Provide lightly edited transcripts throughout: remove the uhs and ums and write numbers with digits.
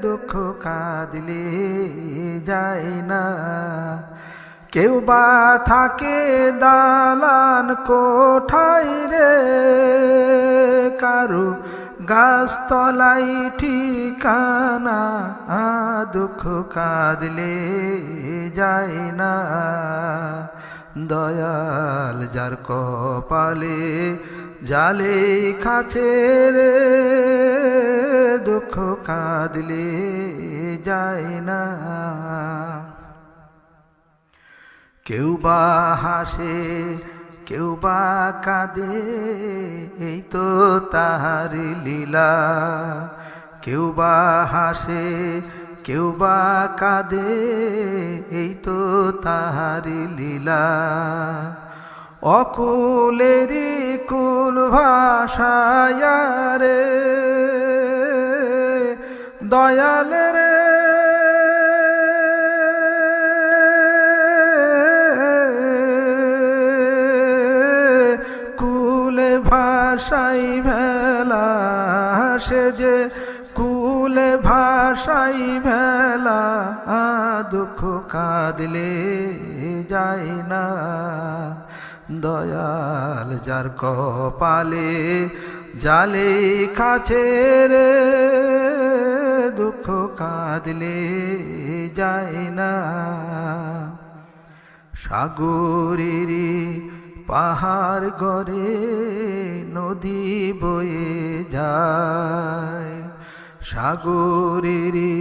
দুঃখ কাঁদলে যায় না। কেউ বা থাকে দালান কোঠায় রে, কারু গাছতলাই ঠিকানা, দুঃখ কাঁদলে যায় না। দয়াল যার কপালে জালে খাছে রে, দুঃখ কাঁদলে যায় না। কেউ বা হাসে কেউ বা কাঁদে, এই তো তাহার লীলা। কেউ বা হাসে কেউ বা কাঁদে, এই তো তাহার লীলা। অকুলেরই কুল ভাষায় রে, দয়াল রে কুলে ভাষাই ভেলা, সে যে কুলে ভাষাই ভেলা, দুঃখ কাঁদলে যায় না। দয়াল যার কপালে জালে খাছে রে, দুঃখ কাঁদলে যায় না। সাগরেরই পাহাড় গড়ে নদী বয়ে যায়, সাগরেরই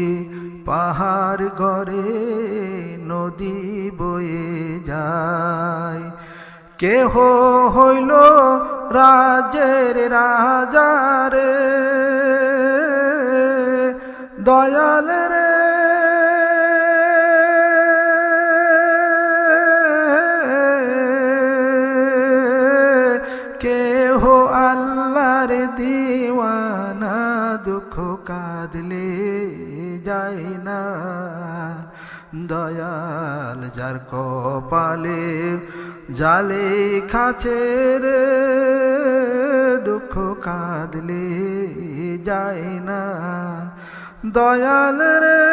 পাহাড় গড়ে নদী বয়ে যায়। কেহ হইল রাজের রাজা রে, দয়াল রে কেহ আল্লাহর দিওয়ানা, দুঃখ কাঁদলে যায় না। দয়াল যার কপালে জালে খাছে রে, দুঃখ কাঁদলে যায় না। দয়াল রে